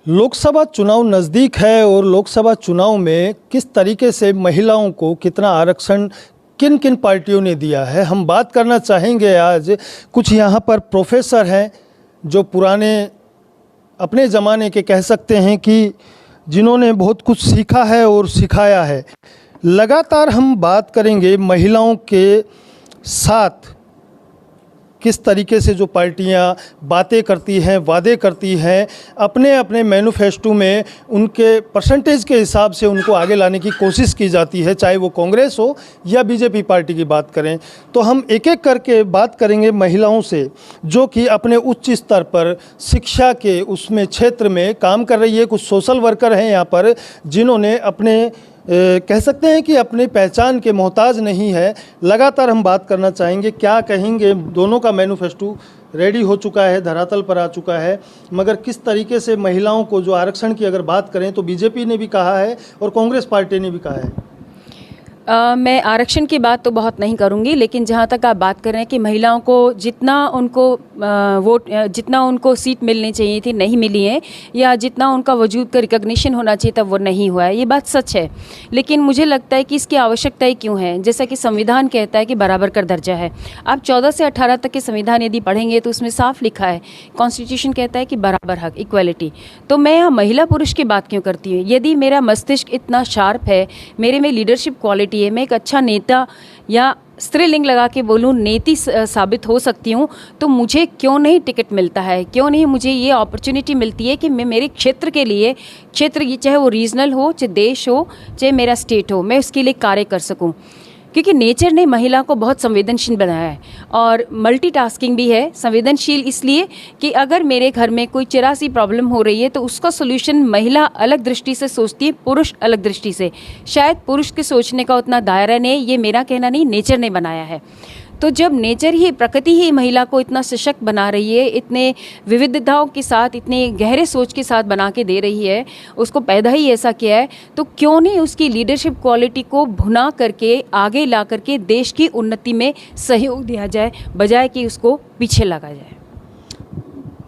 लोकसभा चुनाव नज़दीक है और लोकसभा चुनाव में किस तरीके से महिलाओं को कितना आरक्षण किन किन पार्टियों ने दिया है, हम बात करना चाहेंगे। आज कुछ यहाँ पर प्रोफेसर हैं जो पुराने अपने ज़माने के कह सकते हैं कि जिन्होंने बहुत कुछ सीखा है और सिखाया है। लगातार हम बात करेंगे महिलाओं के साथ किस तरीके से जो पार्टियां बातें करती हैं, वादे करती हैं, अपने अपने मैनिफेस्टो में उनके परसेंटेज के हिसाब से उनको आगे लाने की कोशिश की जाती है, चाहे वो कांग्रेस हो या बीजेपी पार्टी की बात करें। तो हम एक एक करके बात करेंगे महिलाओं से जो कि अपने उच्च स्तर पर शिक्षा के उसमें क्षेत्र में काम कर रही है। कुछ सोशल वर्कर हैं यहाँ पर जिन्होंने अपने कह सकते हैं कि अपनी पहचान के मोहताज नहीं है। लगातार हम बात करना चाहेंगे, क्या कहेंगे। दोनों का मैनिफेस्टो रेडी हो चुका है, धरातल पर आ चुका है, मगर किस तरीके से महिलाओं को जो आरक्षण की अगर बात करें तो बीजेपी ने भी कहा है और कांग्रेस पार्टी ने भी कहा है। मैं आरक्षण की बात तो बहुत नहीं करूंगी, लेकिन जहां तक आप बात कर रहे हैं कि महिलाओं को जितना उनको वोट, जितना उनको सीट मिलनी चाहिए थी नहीं मिली है, या जितना उनका वजूद का रिकग्निशन होना चाहिए था वो नहीं हुआ है, ये बात सच है। लेकिन मुझे लगता है कि इसकी आवश्यकता ही क्यों है। जैसा कि संविधान कहता है कि बराबर का दर्जा है। आप 14 से 18 तक के संविधान यदि पढ़ेंगे तो उसमें साफ लिखा है, कॉन्स्टिट्यूशन कहता है कि बराबर हक, इक्वलिटी। तो मैं यहाँ महिला पुरुष की बात क्यों करती हूँ? यदि मेरा मस्तिष्क इतना शार्प है, मेरे में लीडरशिप क्वालिटी है, मैं एक अच्छा नेता या स्त्रीलिंग लगा के बोलूँ नेती साबित हो सकती हूँ, तो मुझे क्यों नहीं टिकट मिलता है? क्यों नहीं मुझे ये अपॉर्चुनिटी मिलती है कि मैं मेरे क्षेत्र के लिए, क्षेत्र चाहे वो रीजनल हो, चाहे देश हो, चाहे मेरा स्टेट हो, मैं उसके लिए कार्य कर सकूँ? क्योंकि नेचर ने महिला को बहुत संवेदनशील बनाया है और मल्टीटास्किंग भी है। संवेदनशील इसलिए कि अगर मेरे घर में कोई 84 प्रॉब्लम हो रही है तो उसका सोल्यूशन महिला अलग दृष्टि से सोचती है, पुरुष अलग दृष्टि से। शायद पुरुष के सोचने का उतना दायरा नहीं, ये मेरा कहना नहीं, नेचर ने बनाया है। तो जब नेचर ही, प्रकृति ही महिला को इतना सशक्त बना रही है, इतने विविधताओं के साथ, इतने गहरे सोच के साथ बना के दे रही है, उसको पैदा ही ऐसा किया है, तो क्यों नहीं उसकी लीडरशिप क्वालिटी को भुना करके आगे ला करके देश की उन्नति में सहयोग दिया जाए, बजाय कि उसको पीछे लगा जाए।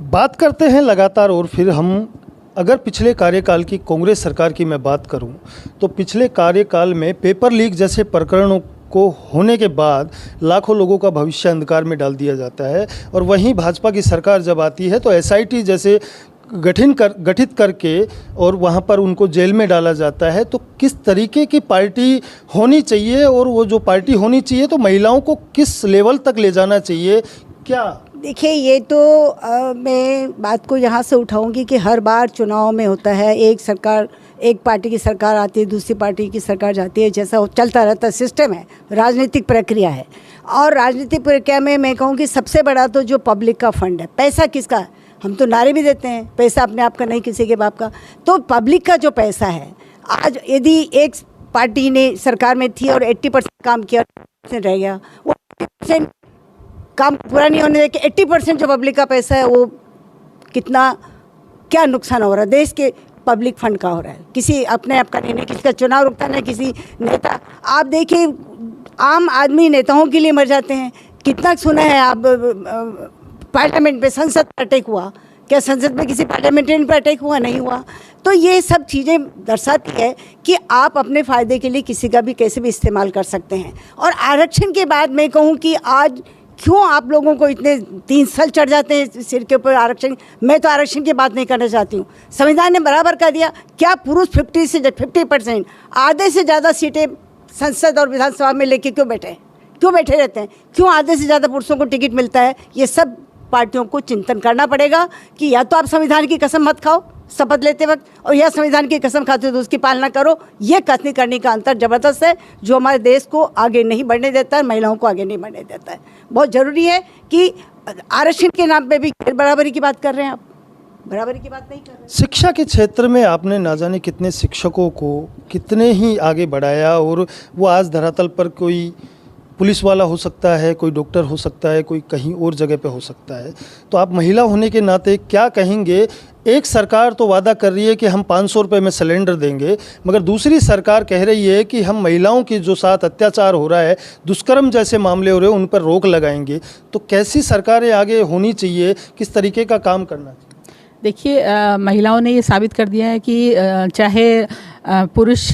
बात करते हैं लगातार। और फिर हम अगर पिछले कार्यकाल की कांग्रेस सरकार की मैं बात करूं तो पिछले कार्यकाल में पेपर लीक जैसे प्रकरणों को होने के बाद लाखों लोगों का भविष्य अंधकार में डाल दिया जाता है। और वहीं भाजपा की सरकार जब आती है तो एसआईटी जैसे गठित करके और वहां पर उनको जेल में डाला जाता है। तो किस तरीके की पार्टी होनी चाहिए और वो जो पार्टी होनी चाहिए तो महिलाओं को किस लेवल तक ले जाना चाहिए? क्या देखिए, ये तो मैं बात को यहाँ से उठाऊंगी कि हर बार चुनाव में होता है, एक पार्टी की सरकार आती है, दूसरी पार्टी की सरकार जाती है, जैसा चलता रहता सिस्टम है, राजनीतिक प्रक्रिया है। और राजनीतिक प्रक्रिया में मैं कहूँ कि सबसे बड़ा तो जो पब्लिक का फंड है, पैसा किसका है? हम तो नारे भी देते हैं, पैसा अपने आप का नहीं, किसी के बाप का। तो पब्लिक का जो पैसा है, आज यदि एक पार्टी ने सरकार में थी और 80% काम किया रह गया, वो 80% काम पूरा नहीं होने देके 80% जो पब्लिक का पैसा है वो क्या नुकसान हो रहा है देश के पब्लिक फंड का हो रहा है। किसी अपने आप का नहीं, किसी का चुनाव रुकता नहीं, किसी नेता। आप देखिए, आम आदमी नेताओं के लिए मर जाते हैं। कितना सुना है आप पार्लियामेंट पे, संसद पर अटैक हुआ, क्या संसद में किसी पार्लियामेंटेरियन पर अटैक हुआ? नहीं हुआ। तो ये सब चीज़ें दर्शाती है कि आप अपने फ़ायदे के लिए किसी का भी कैसे भी इस्तेमाल कर सकते हैं। और आरक्षण के बाद मैं कहूँ कि आज क्यों आप लोगों को इतने 3 साल चढ़ जाते हैं सिर के ऊपर आरक्षण? मैं तो आरक्षण की बात नहीं करना चाहती हूँ। संविधान ने बराबर कर दिया। क्या पुरुष 50% आधे से ज़्यादा सीटें संसद और विधानसभा में लेके क्यों बैठे रहते हैं? क्यों आधे से ज़्यादा पुरुषों को टिकट मिलता है? ये सब पार्टियों को चिंतन करना पड़ेगा कि या तो आप संविधान की कसम मत खाओ शपथ लेते वक्त, और या संविधान की कसम खाते हो तो उसकी पालना करो। ये कथनी करने का अंतर ज़बरदस्त है जो हमारे देश को आगे नहीं बढ़ने देता है, महिलाओं को आगे नहीं बढ़ने देता है। बहुत ज़रूरी है कि आरक्षण के नाम पे भी बराबरी की बात कर रहे हैं आप, बराबरी की बात नहीं कर रहे। शिक्षा के क्षेत्र में आपने ना जाने कितने शिक्षकों को कितने ही आगे बढ़ाया और वो आज धरातल पर कोई पुलिस वाला हो सकता है, कोई डॉक्टर हो सकता है, कोई कहीं और जगह पे हो सकता है। तो आप महिला होने के नाते क्या कहेंगे? एक सरकार तो वादा कर रही है कि हम 500 रुपये में सिलेंडर देंगे, मगर दूसरी सरकार कह रही है कि हम महिलाओं की जो साथ अत्याचार हो रहा है, दुष्कर्म जैसे मामले हो रहे हैं, उन पर रोक लगाएंगे। तो कैसी सरकारें आगे होनी चाहिए, किस तरीके का काम करना चाहिए? देखिए, महिलाओं ने ये साबित कर दिया है कि चाहे पुरुष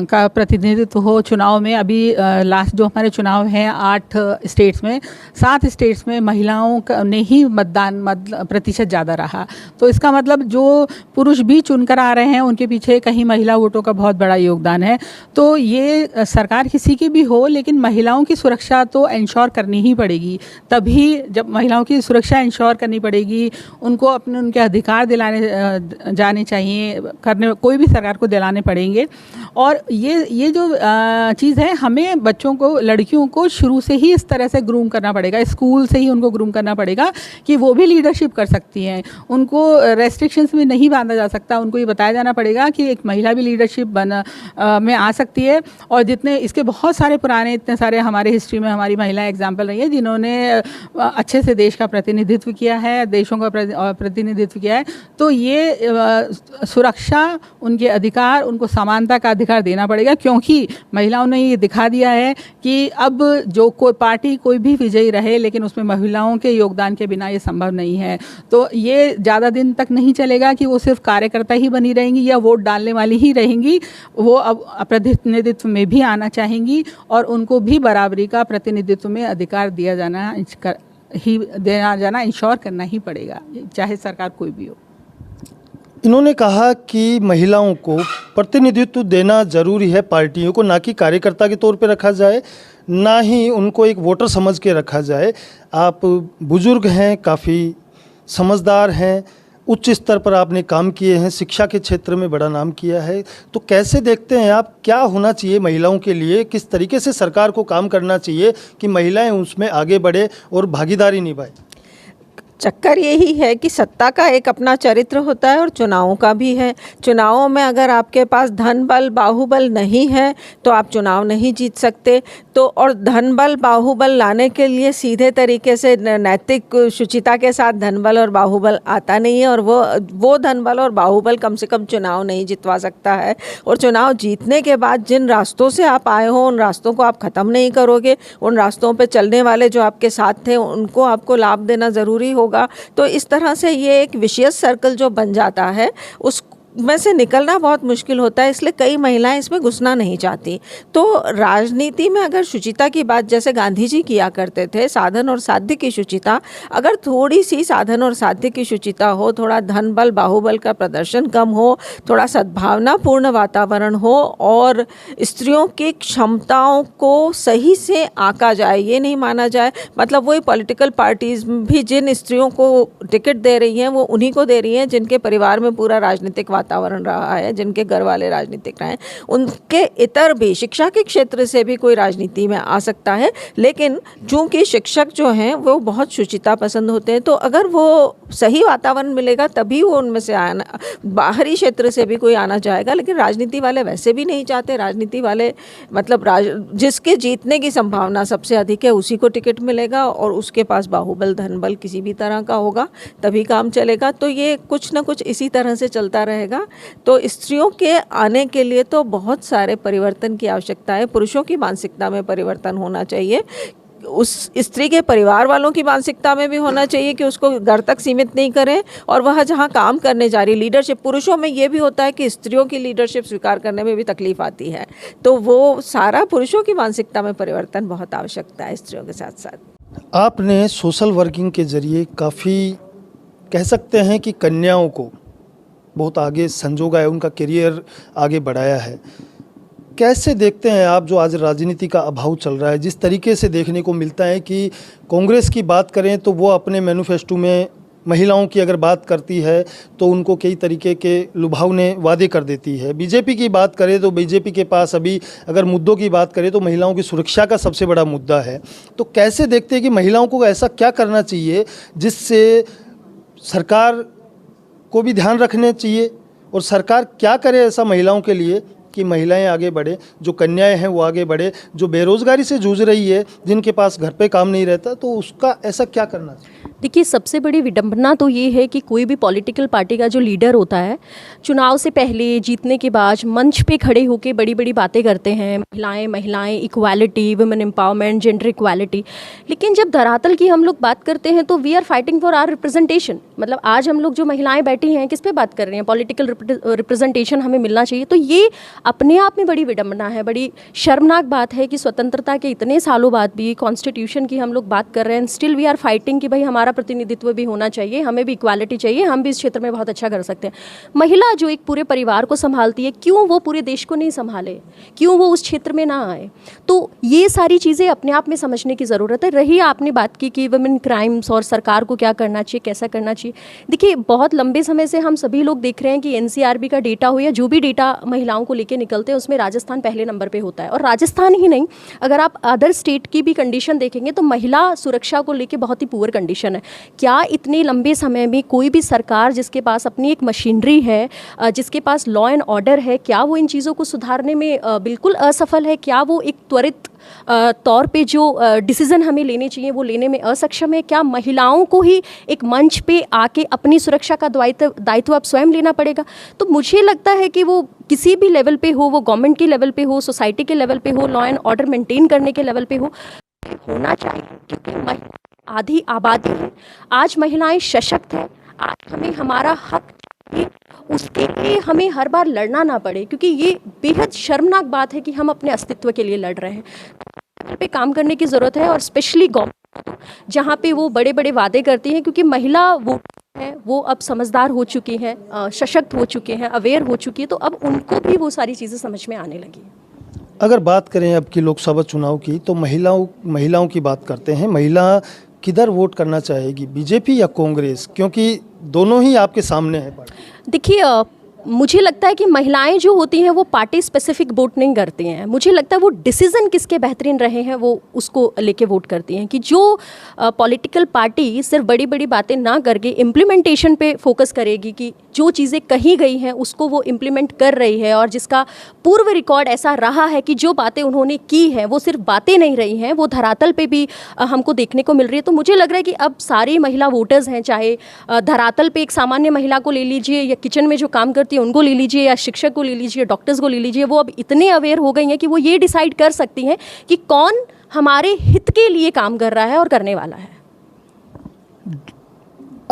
का प्रतिनिधित्व हो चुनाव में। अभी लास्ट जो हमारे चुनाव हैं 8 स्टेट्स में, 7 स्टेट्स में महिलाओं का ने ही मतदान प्रतिशत ज़्यादा रहा। तो इसका मतलब जो पुरुष भी चुनकर आ रहे हैं उनके पीछे कहीं महिला वोटों का बहुत बड़ा योगदान है। तो ये सरकार किसी की भी हो, लेकिन महिलाओं की सुरक्षा तो इंश्योर करनी ही पड़ेगी। तभी जब महिलाओं की सुरक्षा इंश्योर करनी पड़ेगी, उनको अपने उनके अधिकार दिलाने जाने चाहिए, करने कोई भी सरकार को दिलाने पड़ेंगे। और ये जो चीज़ है, हमें बच्चों को, लड़कियों को शुरू से ही इस तरह से ग्रूम करना पड़ेगा, स्कूल से ही उनको ग्रूम करना पड़ेगा कि वो भी लीडरशिप कर सकती हैं। उनको रेस्ट्रिक्शंस में नहीं बांधा जा सकता, उनको ये बताया जाना पड़ेगा कि एक महिला भी लीडरशिप में आ सकती है। और जितने इसके बहुत सारे पुराने, इतने सारे हमारे हिस्ट्री में हमारी महिला एग्जाम्पल रही है जिन्होंने अच्छे से देश का प्रतिनिधित्व किया है, देशों का प्रतिनिधित्व किया है। तो ये सुरक्षा, उनके अधिकार, उनको समानता का अधिकार देना पड़ेगा, क्योंकि महिलाओं ने ये दिखा दिया है कि अब जो कोई पार्टी कोई भी विजयी रहे, लेकिन उसमें महिलाओं के योगदान के बिना ये संभव नहीं है। तो ये ज़्यादा दिन तक नहीं चलेगा कि वो सिर्फ कार्यकर्ता ही बनी रहेंगी या वोट डालने वाली ही रहेंगी। वो अब प्रतिनिधित्व में भी आना चाहेंगी और उनको भी बराबरी का प्रतिनिधित्व में अधिकार दिया जाना इंश्योर करना ही पड़ेगा, चाहे सरकार कोई भी हो। इन्होंने कहा कि महिलाओं को प्रतिनिधित्व देना ज़रूरी है पार्टियों को, ना कि कार्यकर्ता के तौर पे रखा जाए, ना ही उनको एक वोटर समझ के रखा जाए। आप बुजुर्ग हैं, काफ़ी समझदार हैं, उच्च स्तर पर आपने काम किए हैं, शिक्षा के क्षेत्र में बड़ा नाम किया है, तो कैसे देखते हैं आप, क्या होना चाहिए महिलाओं के लिए, किस तरीके से सरकार को काम करना चाहिए कि महिलाएं उसमें आगे बढ़े और भागीदारी निभाएं? चक्कर यही है कि सत्ता का एक अपना चरित्र होता है और चुनावों का भी है। चुनावों में अगर आपके पास धन बल बाहुबल नहीं है तो आप चुनाव नहीं जीत सकते। तो और धन बल बाहुबल लाने के लिए सीधे तरीके से नैतिक शुचिता के साथ धन बल और बाहुबल आता नहीं है, और वो धन बल और बाहुबल कम से कम चुनाव नहीं जितवा सकता है। और चुनाव जीतने के बाद जिन रास्तों से आप आए हो उन रास्तों को आप ख़त्म नहीं करोगे, उन रास्तों पे चलने वाले जो आपके साथ थे उनको आपको लाभ देना ज़रूरी होगा। तो इस तरह से ये एक विशियस सर्कल जो बन जाता है उस में से निकलना बहुत मुश्किल होता है, इसलिए कई महिलाएं इसमें घुसना नहीं चाहती। तो राजनीति में अगर शुचिता की बात जैसे गांधी जी किया करते थे, साधन और साध्य की शुचिता, अगर थोड़ी सी साधन और साध्य की शुचिता हो, थोड़ा धन बल बाहुबल का प्रदर्शन कम हो, थोड़ा सद्भावनापूर्ण वातावरण हो और स्त्रियों की क्षमताओं को सही से आंका जाए, ये नहीं माना जाए मतलब वही पॉलिटिकल पार्टीज भी जिन स्त्रियों को टिकट दे रही हैं वो उन्हीं को दे रही हैं जिनके परिवार में पूरा राजनीतिक वातावरण रहा है, जिनके घर वाले राजनीतिक रहे हैं। उनके इतर भी शिक्षा के क्षेत्र से भी कोई राजनीति में आ सकता है, लेकिन चूंकि शिक्षक जो हैं वो बहुत शुचिता पसंद होते हैं, तो अगर वो सही वातावरण मिलेगा तभी वो उनमें से आना, बाहरी क्षेत्र से भी कोई आना चाहेगा। लेकिन राजनीति वाले वैसे भी नहीं चाहते। राजनीति वाले मतलब जिसके जीतने की संभावना सबसे अधिक है उसी को टिकट मिलेगा और उसके पास बाहुबल धनबल किसी भी तरह का होगा तभी काम चलेगा। तो ये कुछ ना कुछ इसी तरह से चलता रहेगा। तो स्त्रियों के आने के लिए तो बहुत सारे परिवर्तन की आवश्यकता है। पुरुषों की मानसिकता में परिवर्तन होना चाहिए, उस स्त्री के परिवार वालों की मानसिकता में भी होना चाहिए कि उसको घर तक सीमित नहीं करें और वह जहां काम करने जा रही लीडरशिप। पुरुषों में ये भी होता है कि स्त्रियों की लीडरशिप स्वीकार करने में भी तकलीफ आती है, तो वो सारा पुरुषों की मानसिकता में परिवर्तन बहुत आवश्यकता है स्त्रियों के साथ साथ। आपने सोशल वर्किंग के जरिए काफ़ी कह सकते हैं कि कन्याओं को बहुत आगे संजोगा है, उनका करियर आगे बढ़ाया है। कैसे देखते हैं आप जो आज राजनीति का अभाव चल रहा है, जिस तरीके से देखने को मिलता है कि कांग्रेस की बात करें तो वो अपने मैनिफेस्टो में महिलाओं की अगर बात करती है तो उनको कई तरीके के लुभावने वादे कर देती है। बीजेपी की बात करें तो बीजेपी के पास अभी अगर मुद्दों की बात करें तो महिलाओं की सुरक्षा का सबसे बड़ा मुद्दा है। तो कैसे देखते हैं कि महिलाओं को ऐसा क्या करना चाहिए जिससे सरकार को भी ध्यान रखने चाहिए और सरकार क्या करे ऐसा महिलाओं के लिए कि महिलाएं आगे बढ़े, जो कन्याएं हैं वो आगे बढ़े, जो बेरोज़गारी से जूझ रही है, जिनके पास घर पे काम नहीं रहता, तो उसका ऐसा क्या करना चाहिए? देखिए, सबसे बड़ी विडंबना तो ये है कि कोई भी पॉलिटिकल पार्टी का जो लीडर होता है, चुनाव से पहले जीतने के बाद मंच पे खड़े होकर बड़ी बड़ी बातें करते हैं, महिलाएं, equality, women empowerment, gender equality. लेकिन जब धरातल की हम लोग बात करते हैं तो we are fighting for our representation. मतलब आज हम लोग जो महिलाएं बैठी हैं, किस पे बात कर रहे हैं? पॉलिटिकल रिप्रेजेंटेशन हमें मिलना चाहिए। तो ये अपने आप में बड़ी विडंबना है, बड़ी शर्मनाक बात है कि स्वतंत्रता के इतने सालों बाद भी कॉन्स्टिट्यूशन की हम लोग बात कर रहे हैं, स्टिल वी आर फाइटिंग कि भाई हमारा प्रतिनिधित्व भी होना चाहिए, हमें भी इक्वालिटी चाहिए, हम भी इस क्षेत्र में बहुत अच्छा कर सकते हैं। महिला जो एक पूरे परिवार को संभालती है, क्यों वो पूरे देश को नहीं संभाले? क्यों वो उस क्षेत्र में ना आए? तो ये सारी चीज़ें अपने आप में समझने की ज़रूरत है। रही आपने बात की कि वुमेन क्राइम्स और सरकार को क्या करना चाहिए, कैसा करना चाहिए। देखिए, बहुत लंबे समय से हम सभी लोग देख रहे हैं कि एनसीआरबी का डेटा हो या जो भी डेटा महिलाओं को लेकर निकलते हैं, उसमें राजस्थान पहले नंबर पर होता है। और राजस्थान ही नहीं, अगर आप अदर स्टेट की भी कंडीशन देखेंगे तो महिला सुरक्षा को लेकर बहुत ही पुअर कंडीशन है। क्या इतने लंबे समय में कोई भी सरकार जिसके पास अपनी एक मशीनरी है, जिसके पास लॉ एंड ऑर्डर है, क्या वो इन चीज़ों को सुधारने में बिल्कुल असफल है? क्या वो एक त्वरित तौर पे जो डिसीज़न हमें लेने चाहिए वो लेने में असक्षम है? क्या महिलाओं को ही एक मंच पे आके अपनी सुरक्षा का दायित्व अब स्वयं लेना पड़ेगा? तो मुझे लगता है कि वो किसी भी लेवल पे हो, वो गवर्नमेंट के लेवल पे हो, सोसाइटी के लेवल पे हो, लॉ एंड ऑर्डर मेंटेन करने के लेवल पे होना चाहिए। क्योंकि आधी आबादी है, आज महिलाएं सशक्त हैं, आज हमें हमारा हक चाहिए, उसके लिए हमें हर बार लड़ना ना पड़े। क्योंकि ये बेहद शर्मनाक बात है कि हम अपने अस्तित्व के लिए लड़ रहे हैं। पे काम करने की ज़रूरत है, और स्पेशली गवर्नमेंट जहाँ पे वो बड़े बड़े वादे करती हैं, क्योंकि महिला वो है, वो अब समझदार हो चुकी हैं, सशक्त हो चुके हैं, अवेयर हो चुकी है, तो अब उनको भी वो सारी चीज़ें समझ में आने लगी। अगर बात करें अब की लोकसभा चुनाव की, तो महिलाओं की बात करते हैं। महिला किधर वोट करना चाहेगी, बीजेपी या कांग्रेस? क्योंकि दोनों ही आपके सामने है। देखिए, मुझे लगता है कि महिलाएं जो होती हैं वो पार्टी स्पेसिफिक वोट नहीं करती हैं। मुझे लगता है वो डिसीज़न किसके बेहतरीन रहे हैं वो उसको लेके वोट करती हैं। कि जो पॉलिटिकल पार्टी सिर्फ बड़ी बड़ी बातें ना करके इम्प्लीमेंटेशन पे फोकस करेगी, कि जो चीज़ें कही गई हैं उसको वो इम्प्लीमेंट कर रही है, और जिसका पूर्व रिकॉर्ड ऐसा रहा है कि जो बातें उन्होंने की हैं वो सिर्फ बातें नहीं रही हैं, वो धरातल पे भी हमको देखने को मिल रही है। तो मुझे लग रहा है कि अब सारी महिला वोटर्स हैं, चाहे धरातल पे एक सामान्य महिला को ले लीजिए, या किचन में जो काम करती है उनको ले लीजिए, या शिक्षक को ले लीजिए, डॉक्टर्स को ले लीजिए, वो अब इतने अवेयर हो गई हैं कि वो ये डिसाइड कर सकती हैं कि कौन हमारे हित के लिए काम कर रहा है और करने वाला है।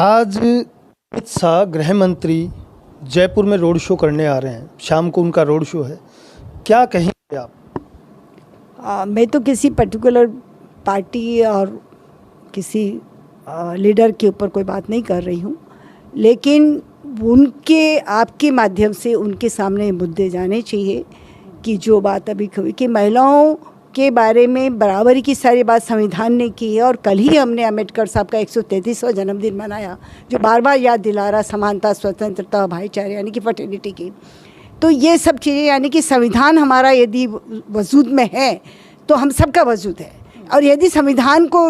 आज अमित शाह गृह मंत्री जयपुर में रोड शो करने आ रहे हैं, शाम को उनका रोड शो है, क्या कहेंगे आप? मैं तो किसी पर्टिकुलर पार्टी और किसी लीडर के ऊपर कोई बात नहीं कर रही हूँ, लेकिन उनके आपके माध्यम से उनके सामने मुद्दे जाने चाहिए कि जो बात अभी हुई कि महिलाओं के बारे में बराबरी की सारी बात संविधान ने की है। और कल ही हमने अम्बेडकर साहब का 133वां जन्मदिन मनाया, जो बार बार याद दिला रहा समानता, स्वतंत्रता, भाईचारे यानी कि फर्टिलिटी की। तो ये सब चीज़ें यानी कि संविधान हमारा यदि वजूद में है तो हम सबका वजूद है, और यदि संविधान को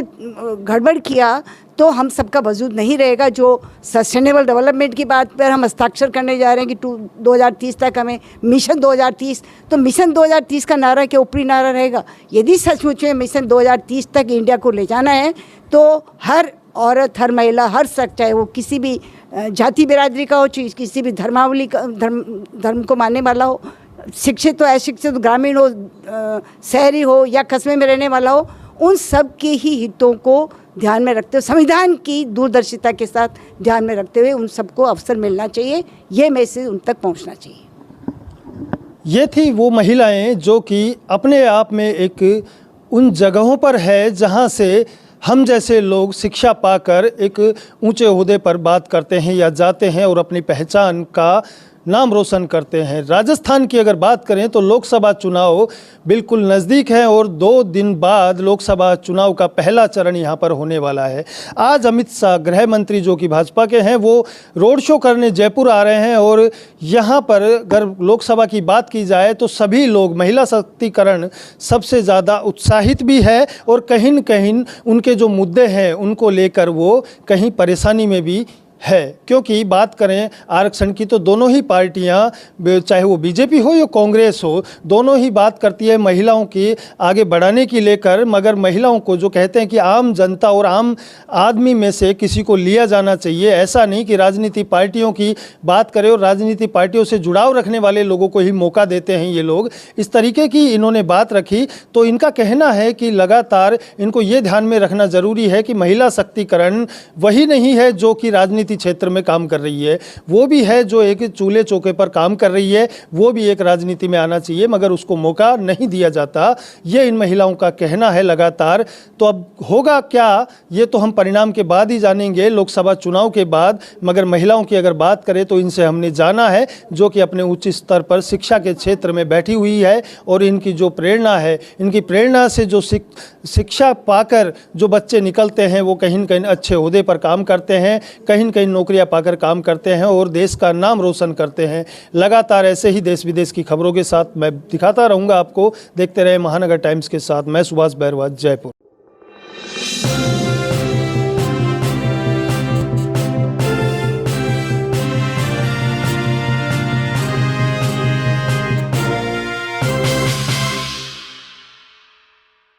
गड़बड़ किया तो हम सबका वजूद नहीं रहेगा। जो सस्टेनेबल डेवलपमेंट की बात पर हम हस्ताक्षर करने जा रहे हैं कि 2030 तक हमें मिशन 2030, तो मिशन 2030 का नारा क्या ऊपरी नारा रहेगा? यदि सचमुच में मिशन 2030 तक इंडिया को ले जाना है तो हर औरत, हर महिला, हर शख्स, चाहे वो किसी भी जाति बिरादरी का हो, किसी भी धर्मावली का धर्म को मानने वाला हो, शिक्षित हो, अशिक्षित, ग्रामीण हो, शहरी हो या कस्बे में रहने वाला हो, उन सब के ही हितों को ध्यान में रखते हुए, संविधान की दूरदर्शिता के साथ ध्यान में रखते हुए उन सबको अवसर मिलना चाहिए, ये मैसेज उन तक पहुंचना चाहिए। ये थी वो महिलाएं जो कि अपने आप में एक उन जगहों पर है जहां से हम जैसे लोग शिक्षा पाकर एक ऊंचे ओहदे पर बात करते हैं या जाते हैं और अपनी पहचान का नाम रोशन करते हैं। राजस्थान की अगर बात करें तो लोकसभा चुनाव बिल्कुल नज़दीक है और 2 दिन बाद लोकसभा चुनाव का पहला चरण यहां पर होने वाला है। आज अमित शाह गृह मंत्री जो कि भाजपा के हैं वो रोड शो करने जयपुर आ रहे हैं, और यहां पर अगर लोकसभा की बात की जाए तो सभी लोग महिला शक्तिकरण सबसे ज़्यादा उत्साहित भी है, और कहीं न कहीं उनके जो मुद्दे हैं उनको लेकर वो कहीं परेशानी में भी है, क्योंकि बात करें आरक्षण की तो दोनों ही पार्टियां, चाहे वो बीजेपी हो या कांग्रेस हो, दोनों ही बात करती है महिलाओं की आगे बढ़ाने की लेकर, मगर महिलाओं को जो कहते हैं कि आम जनता और आम आदमी में से किसी को लिया जाना चाहिए, ऐसा नहीं कि राजनीति पार्टियों की बात करें और राजनीति पार्टियों से जुड़ाव रखने वाले लोगों को ही मौका देते हैं ये लोग, इस तरीके की इन्होंने बात रखी। तो इनका कहना है कि लगातार इनको ये ध्यान में रखना ज़रूरी है कि महिला शक्तिकरण वही नहीं है जो कि राजनीति क्षेत्र में काम कर रही है, वो भी है जो एक चूल्हे चौके पर काम कर रही है, वो भी एक राजनीति में आना चाहिए, मगर उसको मौका नहीं दिया जाता, ये इन महिलाओं का कहना है लगातार। तो अब होगा क्या ये तो हम परिणाम के बाद ही जानेंगे, लोकसभा चुनाव के बाद। मगर महिलाओं की अगर बात करें तो इनसे हमने जाना है, जो कि अपने उच्च स्तर पर शिक्षा के क्षेत्र में बैठी हुई है, और इनकी जो प्रेरणा है, इनकी प्रेरणा से जो शिक्षा पाकर जो बच्चे निकलते हैं वो कहीं न कहीं अच्छे ओहदे पर काम करते हैं, कहीं न कहीं नौकरियां पाकर काम करते हैं और देश का नाम रोशन करते हैं। लगातार ऐसे ही देश विदेश की खबरों के साथ मैं दिखाता रहूंगा आपको। देखते रहे महानगर टाइम्स के साथ। मैं सुभाष बैरवाज, जयपुर।